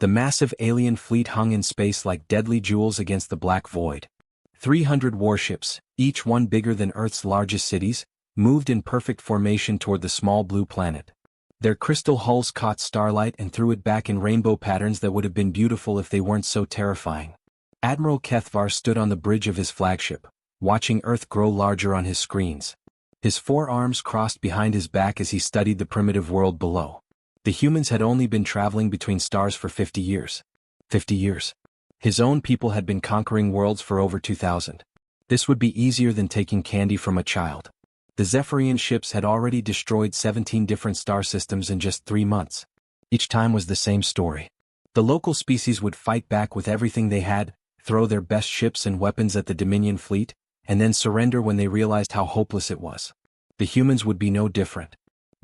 The massive alien fleet hung in space like deadly jewels against the black void. 300 warships, each one bigger than Earth's largest cities, moved in perfect formation toward the small blue planet. Their crystal hulls caught starlight and threw it back in rainbow patterns that would have been beautiful if they weren't so terrifying. Admiral Kethvar stood on the bridge of his flagship, watching Earth grow larger on his screens. His forearms crossed behind his back as he studied the primitive world below. The humans had only been traveling between stars for 50 years. 50 years. His own people had been conquering worlds for over 2,000. This would be easier than taking candy from a child. The Zephyrian ships had already destroyed 17 different star systems in just 3 months. Each time was the same story. The local species would fight back with everything they had, throw their best ships and weapons at the Dominion fleet, and then surrender when they realized how hopeless it was. The humans would be no different.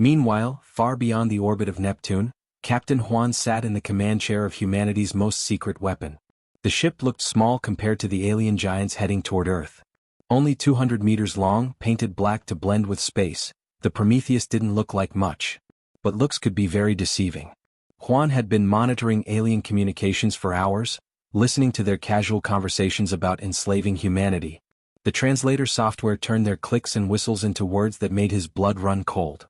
Meanwhile, far beyond the orbit of Neptune, Captain Juan sat in the command chair of humanity's most secret weapon. The ship looked small compared to the alien giants heading toward Earth. Only 200 meters long, painted black to blend with space, the Prometheus didn't look like much. But looks could be very deceiving. Juan had been monitoring alien communications for hours, listening to their casual conversations about enslaving humanity. The translator software turned their clicks and whistles into words that made his blood run cold.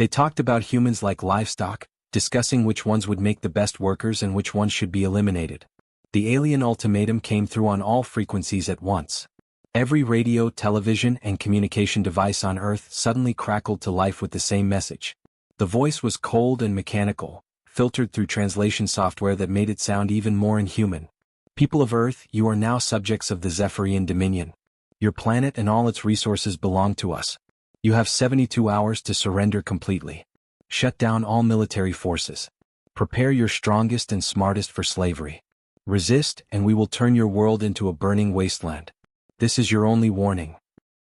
They talked about humans like livestock, discussing which ones would make the best workers and which ones should be eliminated. The alien ultimatum came through on all frequencies at once. Every radio, television, and communication device on Earth suddenly crackled to life with the same message. The voice was cold and mechanical, filtered through translation software that made it sound even more inhuman. People of Earth, you are now subjects of the Zephyrian Dominion. Your planet and all its resources belong to us. You have 72 hours to surrender completely. Shut down all military forces. Prepare your strongest and smartest for slavery. Resist, and we will turn your world into a burning wasteland. This is your only warning.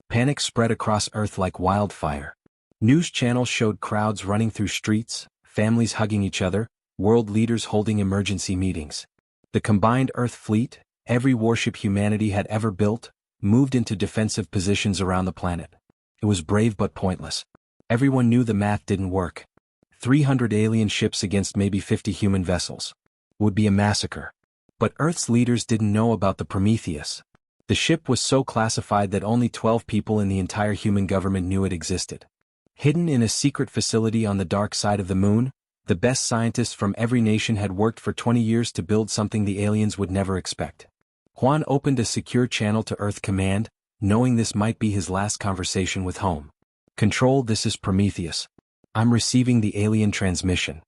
Panic spread across Earth like wildfire. News channels showed crowds running through streets, families hugging each other, world leaders holding emergency meetings. The combined Earth fleet, every warship humanity had ever built, moved into defensive positions around the planet. It was brave but pointless. Everyone knew the math didn't work. 300 alien ships against maybe 50 human vessels. Would be a massacre. But Earth's leaders didn't know about the Prometheus. The ship was so classified that only 12 people in the entire human government knew it existed. Hidden in a secret facility on the dark side of the moon, the best scientists from every nation had worked for 20 years to build something the aliens would never expect. Juan opened a secure channel to Earth Command, knowing this might be his last conversation with home. Control, this is Prometheus. I'm receiving the alien transmission.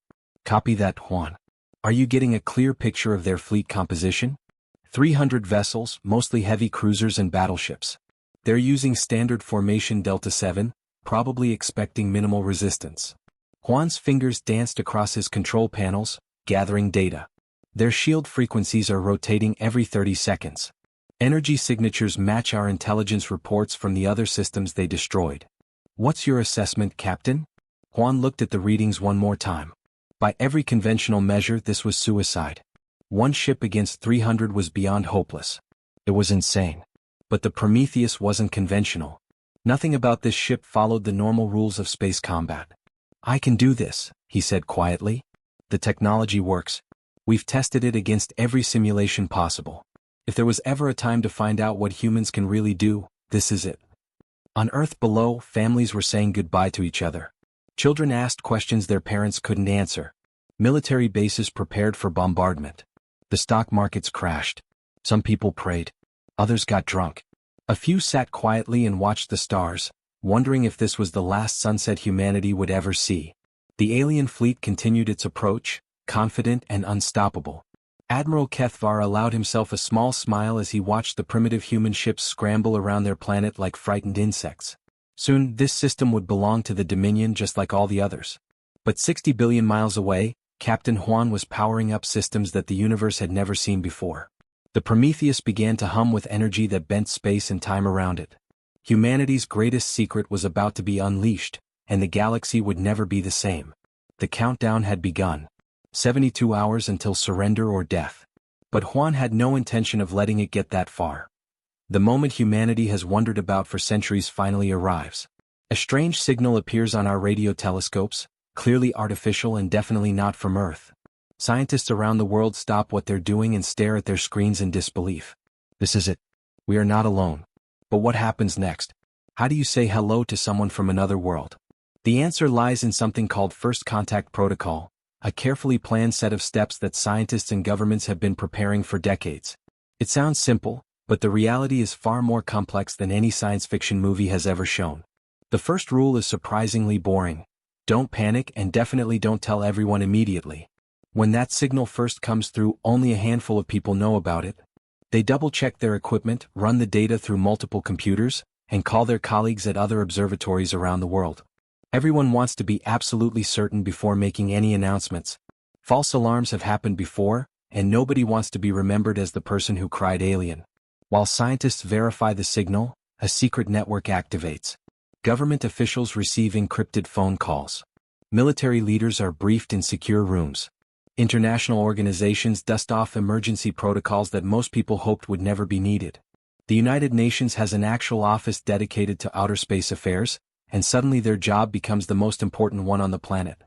Copy that, Juan. Are you getting a clear picture of their fleet composition? 300 vessels, mostly heavy cruisers and battleships. They're using standard formation Delta 7, probably expecting minimal resistance. Juan's fingers danced across his control panels, gathering data. Their shield frequencies are rotating every 30 seconds. Energy signatures match our intelligence reports from the other systems they destroyed. What's your assessment, Captain? Juan looked at the readings one more time. By every conventional measure, this was suicide. One ship against 300 was beyond hopeless. It was insane. But the Prometheus wasn't conventional. Nothing about this ship followed the normal rules of space combat. I can do this, he said quietly. The technology works. We've tested it against every simulation possible. If there was ever a time to find out what humans can really do, this is it. On Earth below, families were saying goodbye to each other. Children asked questions their parents couldn't answer. Military bases prepared for bombardment. The stock markets crashed. Some people prayed. Others got drunk. A few sat quietly and watched the stars, wondering if this was the last sunset humanity would ever see. The alien fleet continued its approach, confident and unstoppable. Admiral Kethvar allowed himself a small smile as he watched the primitive human ships scramble around their planet like frightened insects. Soon, this system would belong to the Dominion just like all the others. But 60 billion miles away, Captain Juan was powering up systems that the universe had never seen before. The Prometheus began to hum with energy that bent space and time around it. Humanity's greatest secret was about to be unleashed, and the galaxy would never be the same. The countdown had begun. 72 hours until surrender or death. But Juan had no intention of letting it get that far. The moment humanity has wondered about for centuries finally arrives. A strange signal appears on our radio telescopes, clearly artificial and definitely not from Earth. Scientists around the world stop what they're doing and stare at their screens in disbelief. This is it. We are not alone. But what happens next? How do you say hello to someone from another world? The answer lies in something called First Contact Protocol, a carefully planned set of steps that scientists and governments have been preparing for decades. It sounds simple, but the reality is far more complex than any science fiction movie has ever shown. The first rule is surprisingly boring. Don't panic and definitely don't tell everyone immediately. When that signal first comes through, only a handful of people know about it. They double-check their equipment, run the data through multiple computers, and call their colleagues at other observatories around the world. Everyone wants to be absolutely certain before making any announcements. False alarms have happened before, and nobody wants to be remembered as the person who cried alien. While scientists verify the signal, a secret network activates. Government officials receive encrypted phone calls. Military leaders are briefed in secure rooms. International organizations dust off emergency protocols that most people hoped would never be needed. The United Nations has an actual office dedicated to outer space affairs, and suddenly their job becomes the most important one on the planet.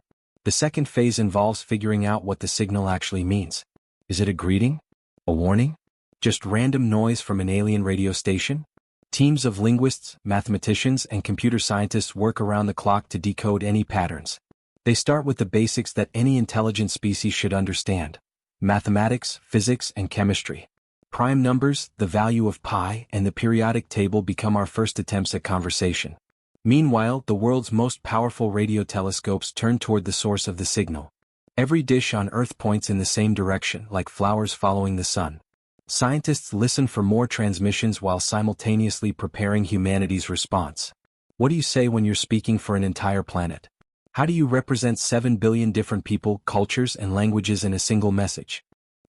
The second phase involves figuring out what the signal actually means. Is it a greeting? A warning? Just random noise from an alien radio station? Teams of linguists, mathematicians, and computer scientists work around the clock to decode any patterns. They start with the basics that any intelligent species should understand: mathematics, physics, and chemistry. Prime numbers, the value of pi, and the periodic table become our first attempts at conversation. Meanwhile, the world's most powerful radio telescopes turn toward the source of the signal. Every dish on Earth points in the same direction, like flowers following the sun. Scientists listen for more transmissions while simultaneously preparing humanity's response. What do you say when you're speaking for an entire planet? How do you represent 7 billion different people, cultures, and languages in a single message?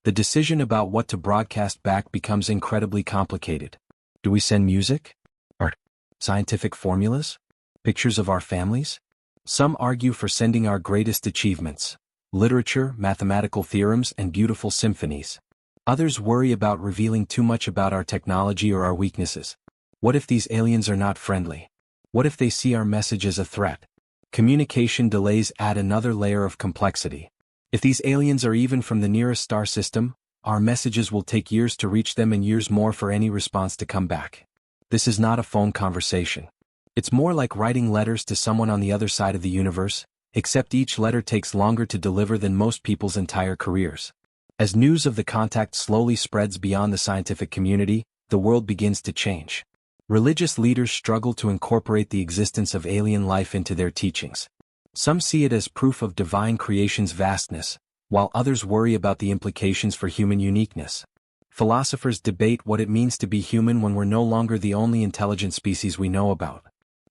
The decision about what to broadcast back becomes incredibly complicated. Do we send music? Art? Scientific formulas? Pictures of our families? Some argue for sending our greatest achievements: literature, mathematical theorems, and beautiful symphonies. Others worry about revealing too much about our technology or our weaknesses. What if these aliens are not friendly? What if they see our message as a threat? Communication delays add another layer of complexity. If these aliens are even from the nearest star system, our messages will take years to reach them and years more for any response to come back. This is not a phone conversation. It's more like writing letters to someone on the other side of the universe, except each letter takes longer to deliver than most people's entire careers. As news of the contact slowly spreads beyond the scientific community, the world begins to change. Religious leaders struggle to incorporate the existence of alien life into their teachings. Some see it as proof of divine creation's vastness, while others worry about the implications for human uniqueness. Philosophers debate what it means to be human when we're no longer the only intelligent species we know about.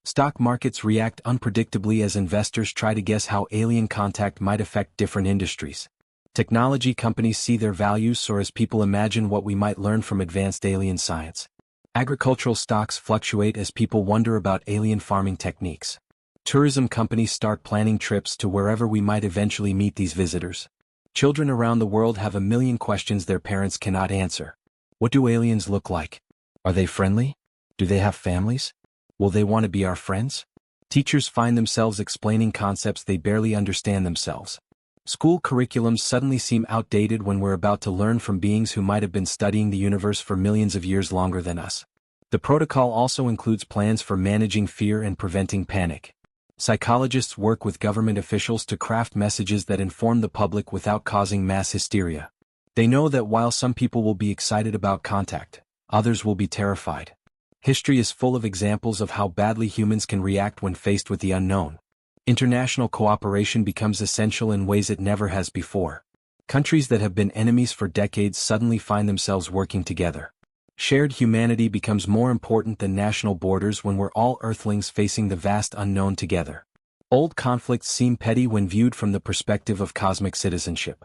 Stock markets react unpredictably as investors try to guess how alien contact might affect different industries. Technology companies see their values soar as people imagine what we might learn from advanced alien science. Agricultural stocks fluctuate as people wonder about alien farming techniques. Tourism companies start planning trips to wherever we might eventually meet these visitors. Children around the world have a million questions their parents cannot answer. What do aliens look like? Are they friendly? Do they have families? Will they want to be our friends? Teachers find themselves explaining concepts they barely understand themselves. School curriculums suddenly seem outdated when we're about to learn from beings who might have been studying the universe for millions of years longer than us. The protocol also includes plans for managing fear and preventing panic. Psychologists work with government officials to craft messages that inform the public without causing mass hysteria. They know that while some people will be excited about contact, others will be terrified. History is full of examples of how badly humans can react when faced with the unknown. International cooperation becomes essential in ways it never has before. Countries that have been enemies for decades suddenly find themselves working together. Shared humanity becomes more important than national borders when we're all Earthlings facing the vast unknown together. Old conflicts seem petty when viewed from the perspective of cosmic citizenship.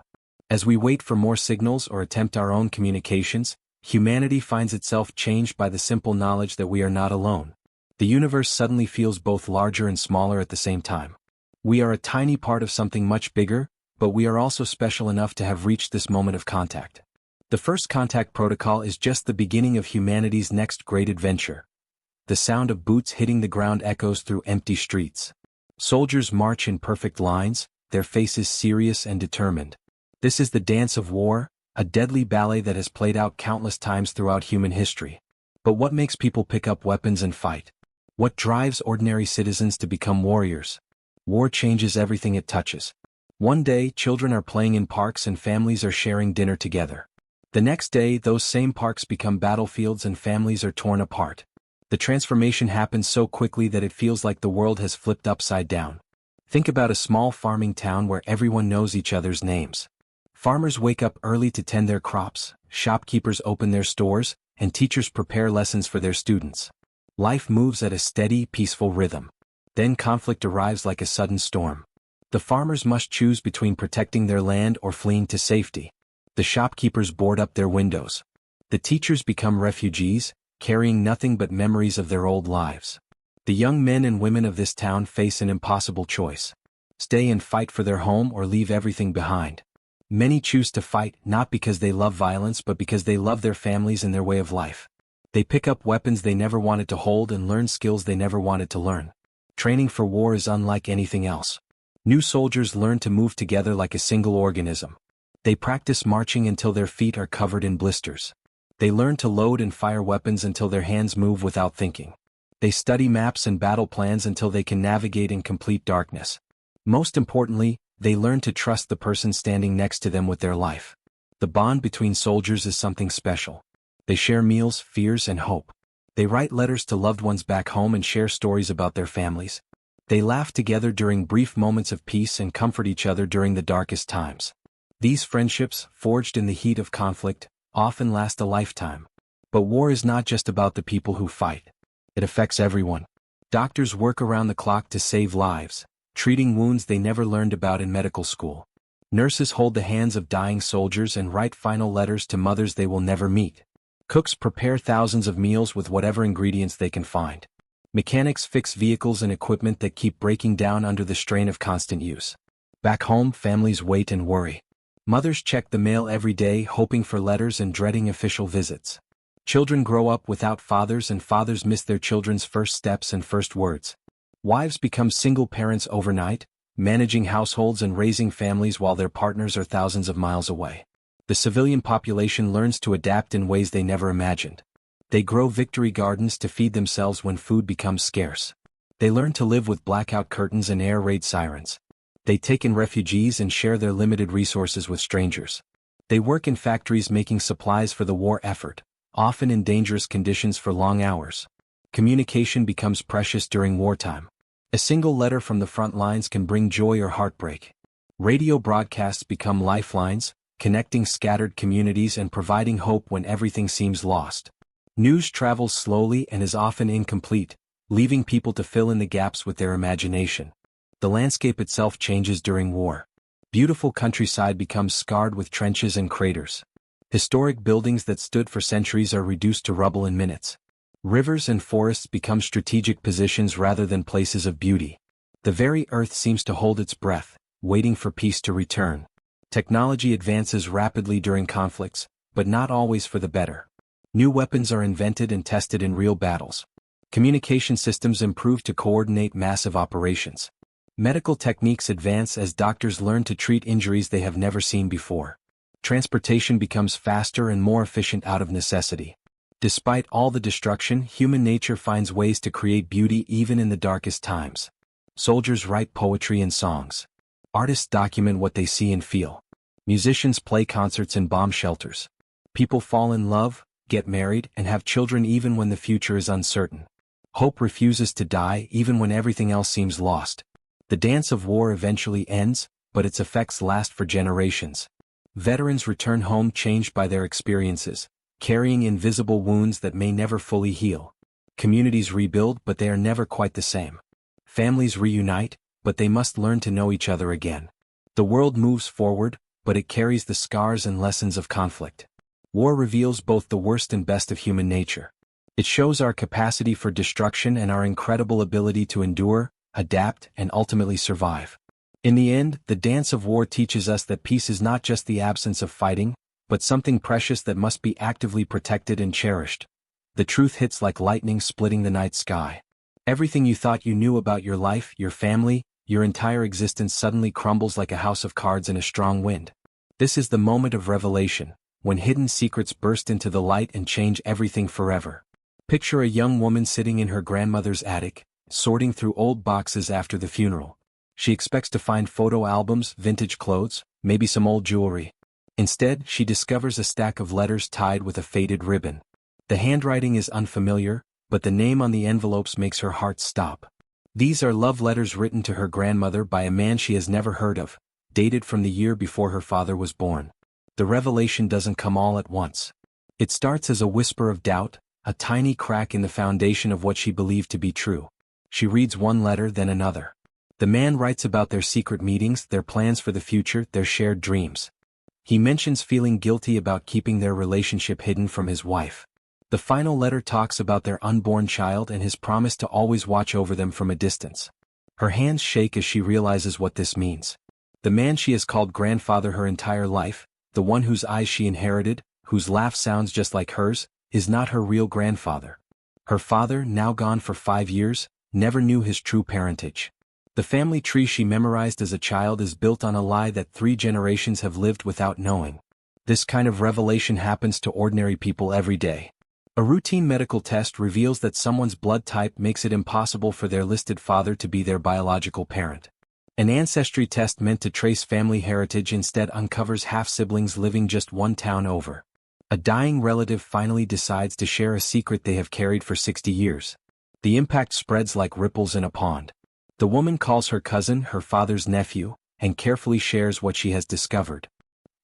As we wait for more signals or attempt our own communications, humanity finds itself changed by the simple knowledge that we are not alone. The universe suddenly feels both larger and smaller at the same time. We are a tiny part of something much bigger, but we are also special enough to have reached this moment of contact. The First Contact Protocol is just the beginning of humanity's next great adventure. The sound of boots hitting the ground echoes through empty streets. Soldiers march in perfect lines, their faces serious and determined. This is the dance of war, a deadly ballet that has played out countless times throughout human history. But what makes people pick up weapons and fight? What drives ordinary citizens to become warriors? War changes everything it touches. One day, children are playing in parks and families are sharing dinner together. The next day, those same parks become battlefields and families are torn apart. The transformation happens so quickly that it feels like the world has flipped upside down. Think about a small farming town where everyone knows each other's names. Farmers wake up early to tend their crops, shopkeepers open their stores, and teachers prepare lessons for their students. Life moves at a steady, peaceful rhythm. Then conflict arrives like a sudden storm. The farmers must choose between protecting their land or fleeing to safety. The shopkeepers board up their windows. The teachers become refugees, carrying nothing but memories of their old lives. The young men and women of this town face an impossible choice. Stay and fight for their home or leave everything behind. Many choose to fight not because they love violence but because they love their families and their way of life. They pick up weapons they never wanted to hold and learn skills they never wanted to learn. Training for war is unlike anything else. New soldiers learn to move together like a single organism. They practice marching until their feet are covered in blisters. They learn to load and fire weapons until their hands move without thinking. They study maps and battle plans until they can navigate in complete darkness. Most importantly, they learn to trust the person standing next to them with their life. The bond between soldiers is something special. They share meals, fears, and hope. They write letters to loved ones back home and share stories about their families. They laugh together during brief moments of peace and comfort each other during the darkest times. These friendships, forged in the heat of conflict, often last a lifetime. But war is not just about the people who fight. It affects everyone. Doctors work around the clock to save lives, treating wounds they never learned about in medical school. Nurses hold the hands of dying soldiers and write final letters to mothers they will never meet. Cooks prepare thousands of meals with whatever ingredients they can find. Mechanics fix vehicles and equipment that keep breaking down under the strain of constant use. Back home, families wait and worry. Mothers check the mail every day, hoping for letters and dreading official visits. Children grow up without fathers and fathers miss their children's first steps and first words. Wives become single parents overnight, managing households and raising families while their partners are thousands of miles away. The civilian population learns to adapt in ways they never imagined. They grow victory gardens to feed themselves when food becomes scarce. They learn to live with blackout curtains and air raid sirens. They take in refugees and share their limited resources with strangers. They work in factories making supplies for the war effort, often in dangerous conditions for long hours. Communication becomes precious during wartime. A single letter from the front lines can bring joy or heartbreak. Radio broadcasts become lifelines, connecting scattered communities and providing hope when everything seems lost. News travels slowly and is often incomplete, leaving people to fill in the gaps with their imagination. The landscape itself changes during war. Beautiful countryside becomes scarred with trenches and craters. Historic buildings that stood for centuries are reduced to rubble in minutes. Rivers and forests become strategic positions rather than places of beauty. The very earth seems to hold its breath, waiting for peace to return. Technology advances rapidly during conflicts, but not always for the better. New weapons are invented and tested in real battles. Communication systems improve to coordinate massive operations. Medical techniques advance as doctors learn to treat injuries they have never seen before. Transportation becomes faster and more efficient out of necessity. Despite all the destruction, human nature finds ways to create beauty even in the darkest times. Soldiers write poetry and songs. Artists document what they see and feel. Musicians play concerts in bomb shelters. People fall in love, get married, and have children even when the future is uncertain. Hope refuses to die even when everything else seems lost. The dance of war eventually ends, but its effects last for generations. Veterans return home changed by their experiences, carrying invisible wounds that may never fully heal. Communities rebuild, but they are never quite the same. Families reunite, but they must learn to know each other again. The world moves forward, but it carries the scars and lessons of conflict. War reveals both the worst and best of human nature. It shows our capacity for destruction and our incredible ability to endure, adapt, and ultimately survive. In the end, the dance of war teaches us that peace is not just the absence of fighting, but something precious that must be actively protected and cherished. The truth hits like lightning splitting the night sky. Everything you thought you knew about your life, your family, your entire existence suddenly crumbles like a house of cards in a strong wind. This is the moment of revelation, when hidden secrets burst into the light and change everything forever. Picture a young woman sitting in her grandmother's attic, sorting through old boxes after the funeral. She expects to find photo albums, vintage clothes, maybe some old jewelry. Instead, she discovers a stack of letters tied with a faded ribbon. The handwriting is unfamiliar, but the name on the envelopes makes her heart stop. These are love letters written to her grandmother by a man she has never heard of, dated from the year before her father was born. The revelation doesn't come all at once. It starts as a whisper of doubt, a tiny crack in the foundation of what she believed to be true. She reads one letter, then another. The man writes about their secret meetings, their plans for the future, their shared dreams. He mentions feeling guilty about keeping their relationship hidden from his wife. The final letter talks about their unborn child and his promise to always watch over them from a distance. Her hands shake as she realizes what this means. The man she has called grandfather her entire life, the one whose eyes she inherited, whose laugh sounds just like hers, is not her real grandfather. Her father, now gone for 5 years, never knew his true parentage. The family tree she memorized as a child is built on a lie that 3 generations have lived without knowing. This kind of revelation happens to ordinary people every day. A routine medical test reveals that someone's blood type makes it impossible for their listed father to be their biological parent. An ancestry test meant to trace family heritage instead uncovers half-siblings living just one town over. A dying relative finally decides to share a secret they have carried for 60 years. The impact spreads like ripples in a pond. The woman calls her cousin her father's nephew, and carefully shares what she has discovered.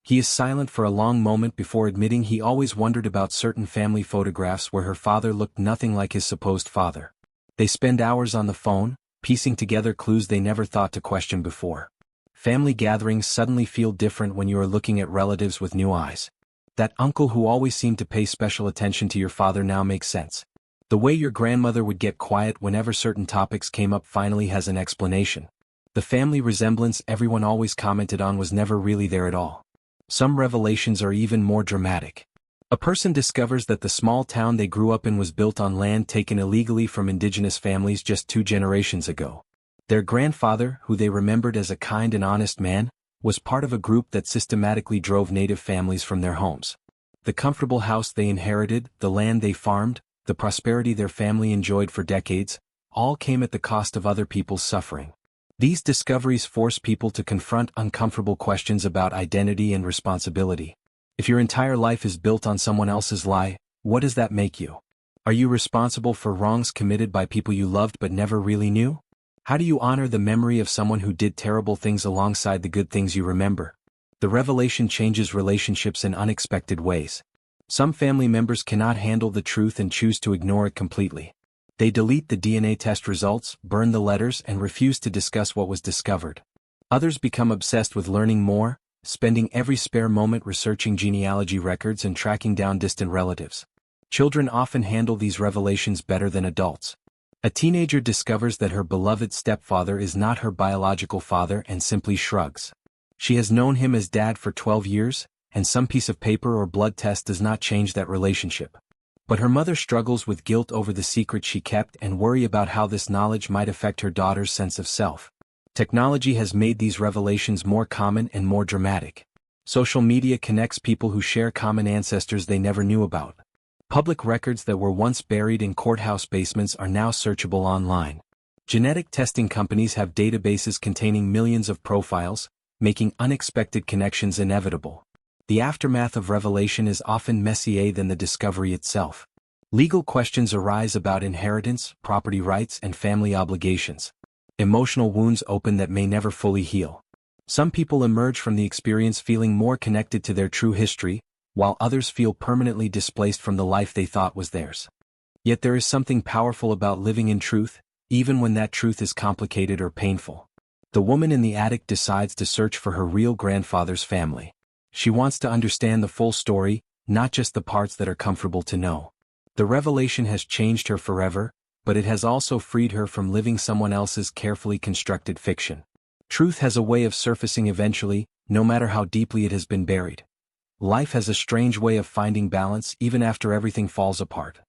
He is silent for a long moment before admitting he always wondered about certain family photographs where her father looked nothing like his supposed father. They spend hours on the phone, piecing together clues they never thought to question before. Family gatherings suddenly feel different when you are looking at relatives with new eyes. That uncle who always seemed to pay special attention to your father now makes sense. The way your grandmother would get quiet whenever certain topics came up finally has an explanation. The family resemblance everyone always commented on was never really there at all. Some revelations are even more dramatic. A person discovers that the small town they grew up in was built on land taken illegally from indigenous families just 2 generations ago. Their grandfather, who they remembered as a kind and honest man, was part of a group that systematically drove native families from their homes. The comfortable house they inherited, the land they farmed, the prosperity their family enjoyed for decades, all came at the cost of other people's suffering. These discoveries force people to confront uncomfortable questions about identity and responsibility. If your entire life is built on someone else's lie, what does that make you? Are you responsible for wrongs committed by people you loved but never really knew? How do you honor the memory of someone who did terrible things alongside the good things you remember? The revelation changes relationships in unexpected ways. Some family members cannot handle the truth and choose to ignore it completely. They delete the DNA test results, burn the letters, and refuse to discuss what was discovered. Others become obsessed with learning more, spending every spare moment researching genealogy records and tracking down distant relatives. Children often handle these revelations better than adults. A teenager discovers that her beloved stepfather is not her biological father and simply shrugs. She has known him as dad for 12 years, and some piece of paper or blood test does not change that relationship. But her mother struggles with guilt over the secret she kept and worry about how this knowledge might affect her daughter's sense of self. Technology has made these revelations more common and more dramatic. Social media connects people who share common ancestors they never knew about. Public records that were once buried in courthouse basements are now searchable online. Genetic testing companies have databases containing millions of profiles, making unexpected connections inevitable. The aftermath of revelation is often messier than the discovery itself. Legal questions arise about inheritance, property rights, and family obligations. Emotional wounds open that may never fully heal. Some people emerge from the experience feeling more connected to their true history, while others feel permanently displaced from the life they thought was theirs. Yet there is something powerful about living in truth, even when that truth is complicated or painful. The woman in the attic decides to search for her real grandfather's family. She wants to understand the full story, not just the parts that are comfortable to know. The revelation has changed her forever, but it has also freed her from living someone else's carefully constructed fiction. Truth has a way of surfacing eventually, no matter how deeply it has been buried. Life has a strange way of finding balance even after everything falls apart.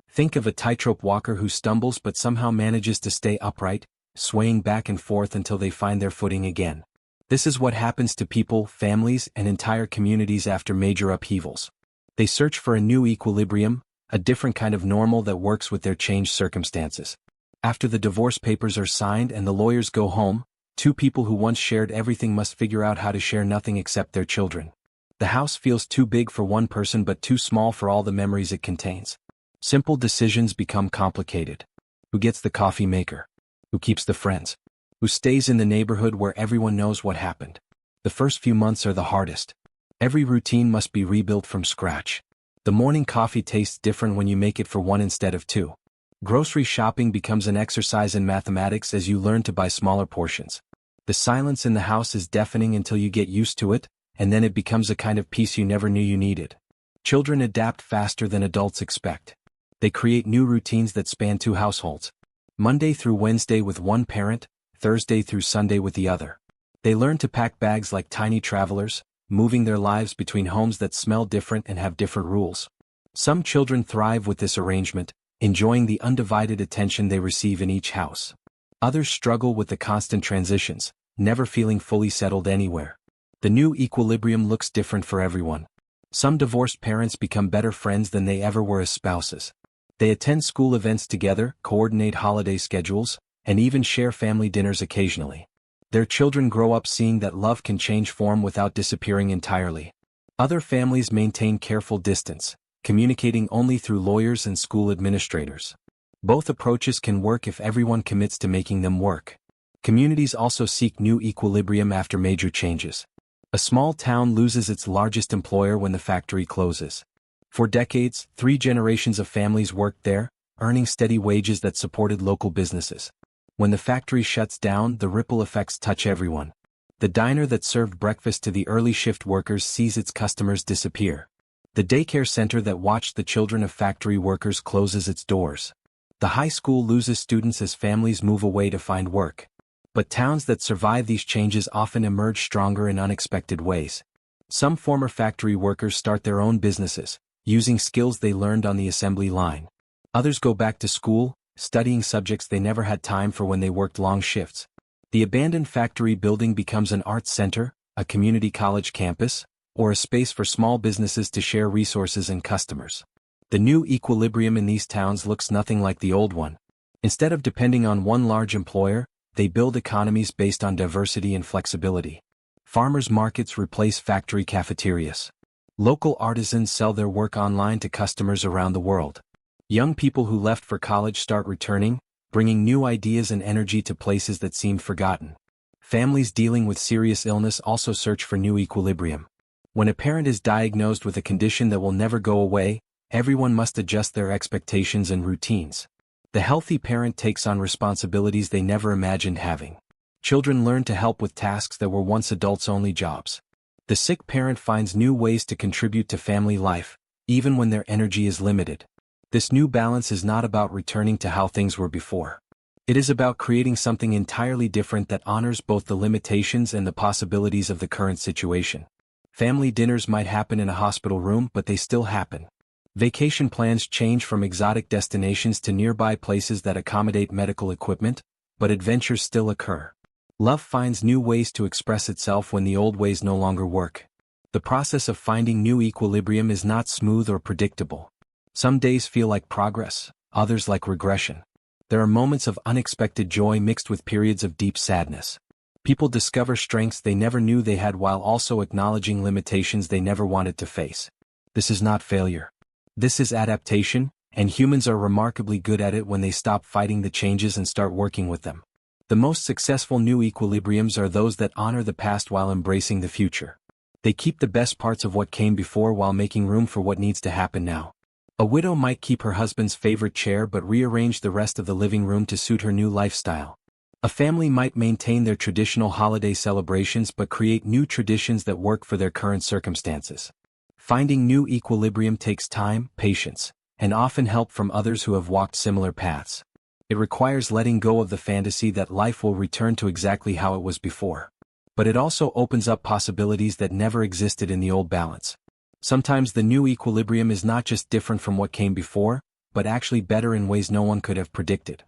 Think of a tightrope walker who stumbles but somehow manages to stay upright, swaying back and forth until they find their footing again. This is what happens to people, families, and entire communities after major upheavals. They search for a new equilibrium, a different kind of normal that works with their changed circumstances. After the divorce papers are signed and the lawyers go home, two people who once shared everything must figure out how to share nothing except their children. The house feels too big for one person but too small for all the memories it contains. Simple decisions become complicated. Who gets the coffee maker? Who keeps the friends? Who stays in the neighborhood where everyone knows what happened? The first few months are the hardest. Every routine must be rebuilt from scratch. The morning coffee tastes different when you make it for one instead of two. Grocery shopping becomes an exercise in mathematics as you learn to buy smaller portions. The silence in the house is deafening until you get used to it, and then it becomes a kind of peace you never knew you needed. Children adapt faster than adults expect. They create new routines that span two households. Monday through Wednesday with one parent, Thursday through Sunday with the other. They learn to pack bags like tiny travelers, moving their lives between homes that smell different and have different rules. Some children thrive with this arrangement, enjoying the undivided attention they receive in each house. Others struggle with the constant transitions, never feeling fully settled anywhere. The new equilibrium looks different for everyone. Some divorced parents become better friends than they ever were as spouses. They attend school events together, coordinate holiday schedules, and even share family dinners occasionally. Their children grow up seeing that love can change form without disappearing entirely. Other families maintain careful distance, communicating only through lawyers and school administrators. Both approaches can work if everyone commits to making them work. Communities also seek new equilibrium after major changes. A small town loses its largest employer when the factory closes. For decades, 3 generations of families worked there, earning steady wages that supported local businesses. When the factory shuts down, the ripple effects touch everyone. The diner that served breakfast to the early shift workers sees its customers disappear. The daycare center that watched the children of factory workers closes its doors. The high school loses students as families move away to find work. But towns that survive these changes often emerge stronger in unexpected ways. Some former factory workers start their own businesses, using skills they learned on the assembly line. Others go back to school, studying subjects they never had time for when they worked long shifts. The abandoned factory building becomes an arts center, a community college campus, or a space for small businesses to share resources and customers. The new equilibrium in these towns looks nothing like the old one. Instead of depending on one large employer, they build economies based on diversity and flexibility. Farmers' markets replace factory cafeterias. Local artisans sell their work online to customers around the world. Young people who left for college start returning, bringing new ideas and energy to places that seemed forgotten. Families dealing with serious illness also search for new equilibrium. When a parent is diagnosed with a condition that will never go away, everyone must adjust their expectations and routines. The healthy parent takes on responsibilities they never imagined having. Children learn to help with tasks that were once adults-only jobs. The sick parent finds new ways to contribute to family life, even when their energy is limited. This new balance is not about returning to how things were before. It is about creating something entirely different that honors both the limitations and the possibilities of the current situation. Family dinners might happen in a hospital room, but they still happen. Vacation plans change from exotic destinations to nearby places that accommodate medical equipment, but adventures still occur. Love finds new ways to express itself when the old ways no longer work. The process of finding new equilibrium is not smooth or predictable. Some days feel like progress, others like regression. There are moments of unexpected joy mixed with periods of deep sadness. People discover strengths they never knew they had while also acknowledging limitations they never wanted to face. This is not failure. This is adaptation, and humans are remarkably good at it when they stop fighting the changes and start working with them. The most successful new equilibriums are those that honor the past while embracing the future. They keep the best parts of what came before while making room for what needs to happen now. A widow might keep her husband's favorite chair but rearrange the rest of the living room to suit her new lifestyle. A family might maintain their traditional holiday celebrations but create new traditions that work for their current circumstances. Finding new equilibrium takes time, patience, and often help from others who have walked similar paths. It requires letting go of the fantasy that life will return to exactly how it was before. But it also opens up possibilities that never existed in the old balance. Sometimes the new equilibrium is not just different from what came before, but actually better in ways no one could have predicted.